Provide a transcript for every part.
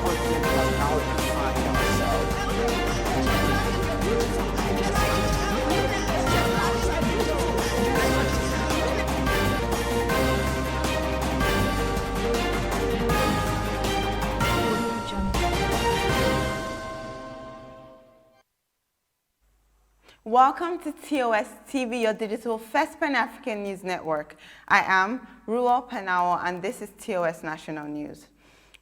enforcement has now defined Welcome to TOS TV, your digital first Pan-African news network. I am Ruo Panawo, and this is TOS National News.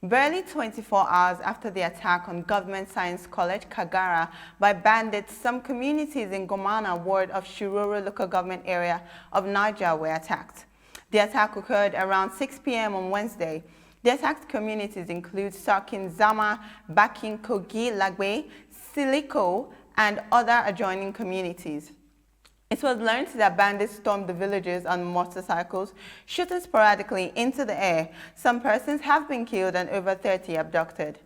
Barely 24 hours after the attack on Government Science College, Kagara, by bandits, some communities in Gomana ward of Shiroro local government area of Niger were attacked. The attack occurred around 6 p.m. on Wednesday. The attacked communities include Sarkin Zama, Bakin Kogi Lagbe, Siliko, and other adjoining communities. It was learned that bandits stormed the villages on motorcycles, shooting sporadically into the air. Some persons have been killed and over 30 abducted.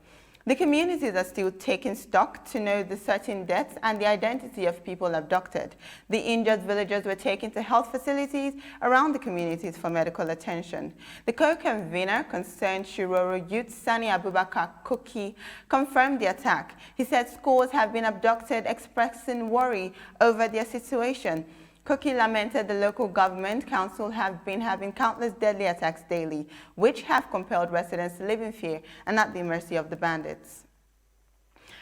The communities are still taking stock to know the certain deaths and the identity of people abducted. The injured villagers were taken to health facilities around the communities for medical attention. The co-convener concerned Shiroro youth Sani Abubakar Koki confirmed the attack. He said scores have been abducted, expressing worry over their situation. Koki lamented the local government council have been having countless deadly attacks daily, which have compelled residents to live in fear and at the mercy of the bandits.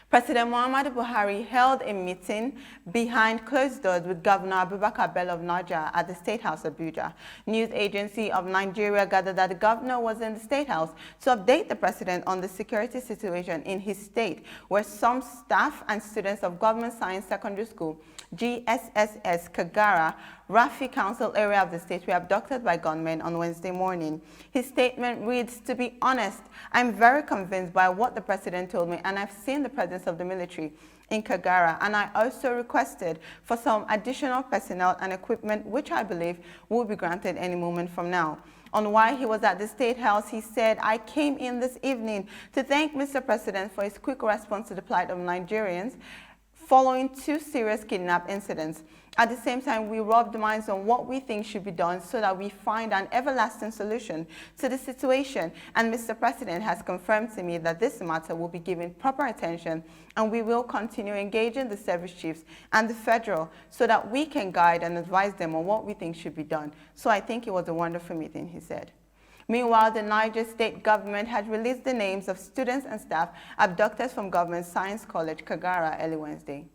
President Muhammadu Buhari held a meeting behind closed doors with Governor Abubakar Bello of Niger at the State House, Abuja. News agency of Nigeria gathered that the governor was in the State House to update the president on the security situation in his state, where some staff and students of Government Science Secondary School, GSSS Kagara, Rafi Council area of the state were abducted by gunmen on Wednesday morning. His statement reads, "To be honest, I'm very convinced by what the president told me, and I've seen the presence of the military in Kagara, and I also requested for some additional personnel and equipment, which I believe will be granted any moment from now." On why he was at the State House, he said, "I came in this evening to thank Mr. President for his quick response to the plight of Nigerians following 2 serious kidnap incidents. At the same time, we rubbed minds on what we think should be done so that we find an everlasting solution to the situation, and Mr. President has confirmed to me that this matter will be given proper attention, and we will continue engaging the service chiefs and the federal so that we can guide and advise them on what we think should be done. So I think it was a wonderful meeting," he said. Meanwhile, the Niger state government had released the names of students and staff abducted from Government Science College, Kagara, early Wednesday.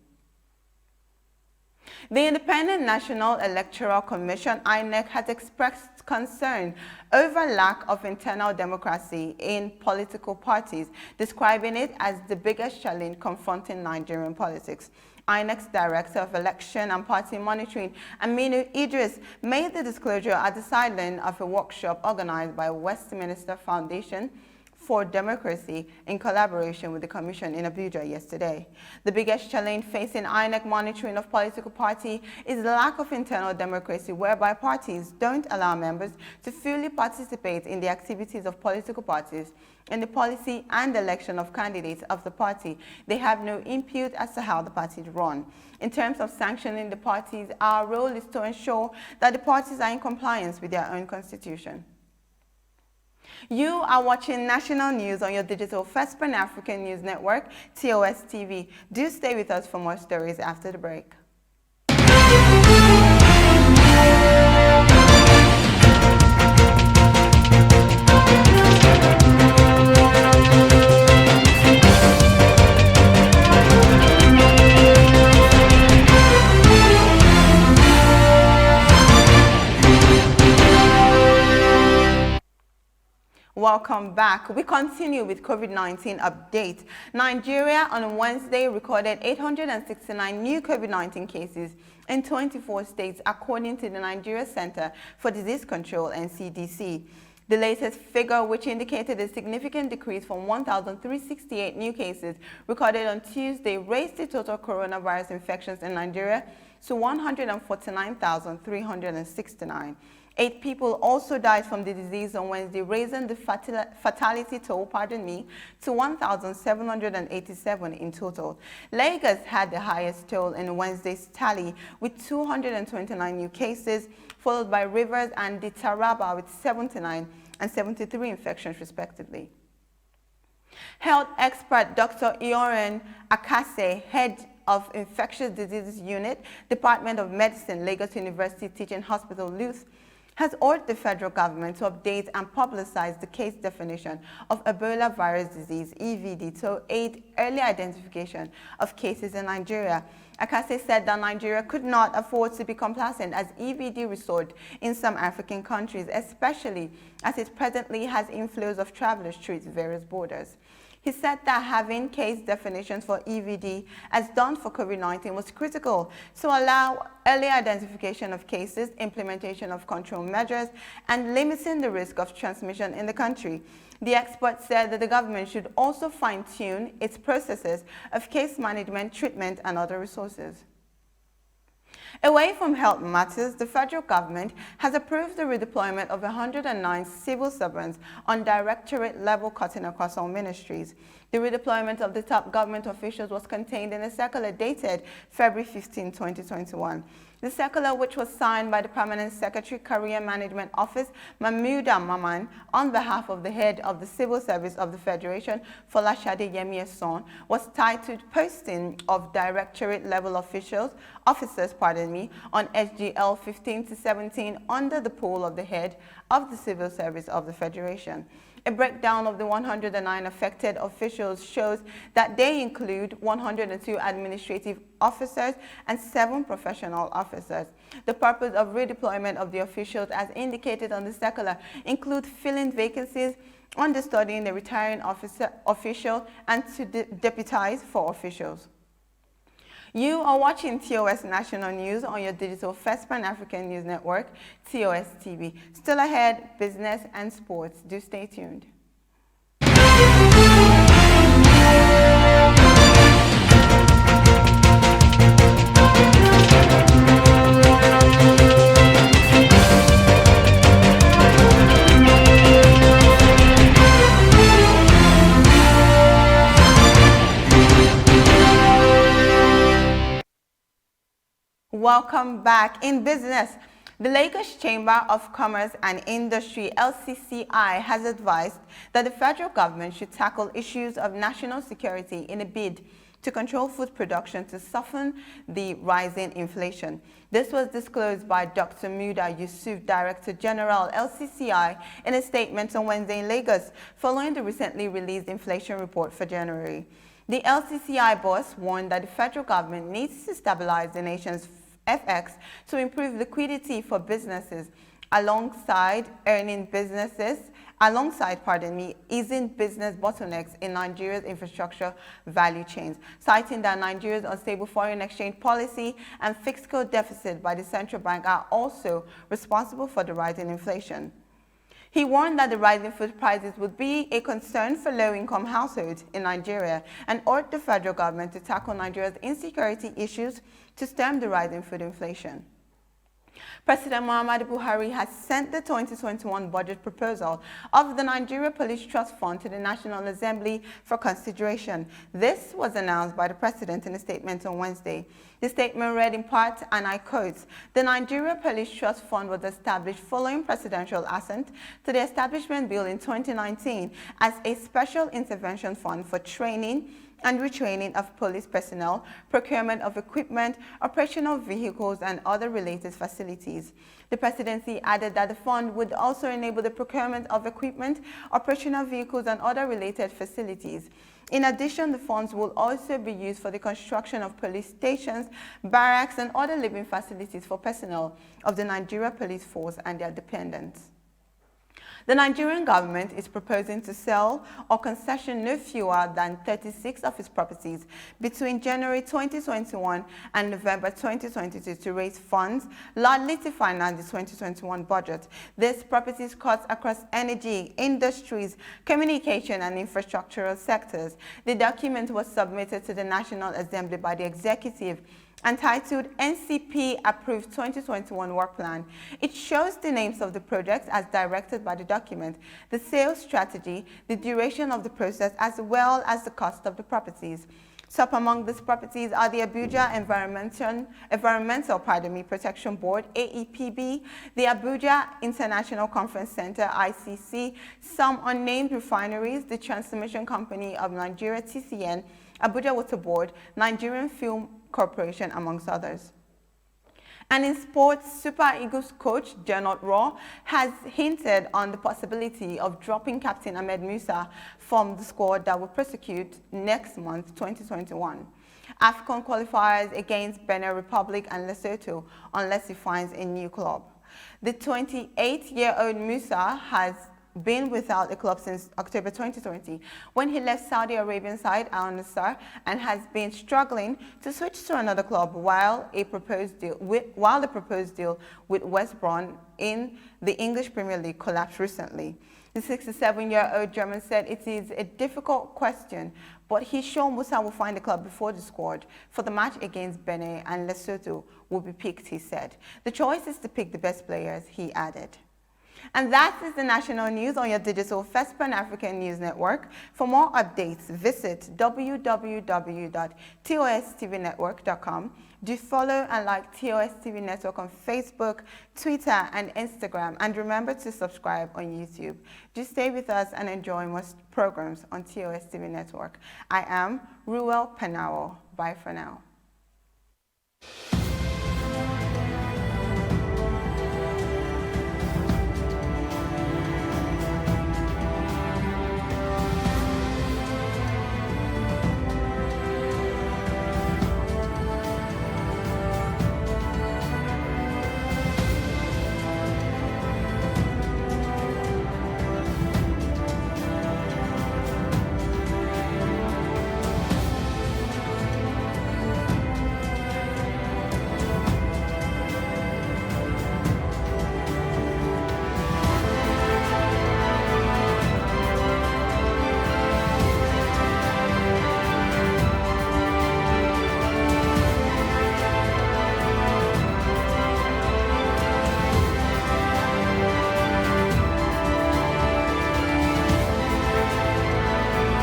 The Independent National Electoral Commission, INEC, has expressed concern over lack of internal democracy in political parties, describing it as the biggest challenge confronting Nigerian politics. INEC's Director of Election and Party Monitoring, Aminu Idris, made the disclosure at the sideline of a workshop organized by Westminster Foundation for Democracy in collaboration with the Commission in Abuja yesterday. The biggest challenge facing INEC monitoring of political parties is the lack of internal democracy, whereby parties don't allow members to fully participate in the activities of political parties. In the policy and election of candidates of the party, they have no input as to how the parties run. In terms of sanctioning the parties, our role is to ensure that the parties are in compliance with their own constitution. You are watching national news on your digital first Pan-African news network, TOS TV. Do stay with us for more stories after the break. Welcome back. We continue with COVID-19 update. Nigeria on Wednesday recorded 869 new COVID-19 cases in 24 states, according to the Nigeria Center for Disease Control, NCDC. The latest figure, which indicated a significant decrease from 1,368 new cases recorded on Tuesday, raised the total coronavirus infections in Nigeria to 149,369. 8 people also died from the disease on Wednesday, raising the fatality toll, to 1,787 in total. Lagos had the highest toll in Wednesday's tally with 229 new cases, followed by Rivers and the Taraba with 79 and 73 infections respectively. Health expert Dr. Ioren Akase, head of Infectious Diseases Unit, Department of Medicine, Lagos University Teaching Hospital, LUTH, has urged the federal government to update and publicize the case definition of Ebola virus disease, EVD, to aid early identification of cases in Nigeria. Akase said that Nigeria could not afford to be complacent as EVD resoared in some African countries, especially as it presently has inflows of travelers through its various borders. He said that having case definitions for EVD as done for COVID-19 was critical to allow early identification of cases, implementation of control measures, and limiting the risk of transmission in the country. The expert said that the government should also fine-tune its processes of case management, treatment, and other resources. Away from health matters, the federal government has approved the redeployment of 109 civil servants on directorate level cutting across all ministries. The redeployment of the top government officials was contained in a circular dated February 15, 2021. The circular, which was signed by the Permanent Secretary, Career Management Office, Mahmouda Maman, on behalf of the head of the Civil Service of the Federation, Folashade Yemi-Eson, was titled Posting of Directorate-Level Officers, on SGL 15 to 17 under the pool of the head of the Civil Service of the Federation. A breakdown of the 109 affected officials shows that they include 102 administrative officers and 7 professional officers. The purpose of redeployment of the officials, as indicated on the circular, include filling vacancies, understudying the retiring official, and to deputize for officials. You are watching TOS National News on your digital First Pan-African News Network, TOS TV. Still ahead, business and sports. Do stay tuned. Welcome back. In business, the Lagos Chamber of Commerce and Industry, LCCI, has advised that the federal government should tackle issues of national security in a bid to control food production to soften the rising inflation. This was disclosed by Dr. Muda Yusuf, Director General, LCCI, in a statement on Wednesday in Lagos, following the recently released inflation report for January. The LCCI boss warned that the federal government needs to stabilize the nation's FX to improve liquidity for businesses alongside easing business bottlenecks in Nigeria's infrastructure value chains, citing that Nigeria's unstable foreign exchange policy and fiscal deficit by the central bank are also responsible for the rising inflation. He warned that the rising food prices would be a concern for low-income households in Nigeria and urged the federal government to tackle Nigeria's insecurity issues to stem the rising food inflation. President Muhammadu Buhari has sent the 2021 budget proposal of the Nigeria Police Trust Fund to the National Assembly for consideration. This was announced by the President in a statement on Wednesday. The statement read in part, and I quote, "The Nigeria Police Trust Fund was established following presidential assent to the Establishment Bill in 2019 as a special intervention fund for training and retraining of police personnel, procurement of equipment, operational vehicles, and other related facilities." The presidency added that the fund would also enable the procurement of equipment, operational vehicles, and other related facilities. In addition, the funds will also be used for the construction of police stations, barracks, and other living facilities for personnel of the Nigeria Police Force and their dependents. The Nigerian government is proposing to sell or concession no fewer than 36 of its properties between January 2021 and November 2022 to raise funds largely to finance the 2021 budget. These properties cut across energy, industries, communication, and infrastructural sectors. The document was submitted to the National Assembly by the Executive entitled NCP Approved 2021 Work Plan. It shows the names of the projects as directed by the document, the sales strategy, the duration of the process, as well as the cost of the properties. Top among these properties are the Abuja Environmental Protection Board, AEPB, the Abuja International Conference Center, ICC, some unnamed refineries, the Transmission Company of Nigeria, TCN, Abuja Water Board, Nigerian Film Corporation, amongst others. And in sports, Super Eagles coach Gernot Rohr has hinted on the possibility of dropping Captain Ahmed Musa from the squad that will prosecute next month, 2021. AFCON qualifiers against Benin Republic and Lesotho unless he finds a new club. The 28-year-old Musa has been without a club since October 2020 when he left Saudi Arabian side Al Nassr and has been struggling to switch to another club while the proposed deal with West Brom in the English Premier League collapsed recently. The 67-year-old German said it is a difficult question, but he's sure Musa will find a club before the squad for the match against Benin and Lesotho will be picked, he said. The choice is to pick the best players, he added. And that is the national news on your digital First Pan-African News Network. For more updates, visit www.tostvnetwork.com. Do follow and like TOS TV Network on Facebook, Twitter, and Instagram. And remember to subscribe on YouTube. Do stay with us and enjoy most programs on TOS TV Network. I am Ruel Panawo. Bye for now.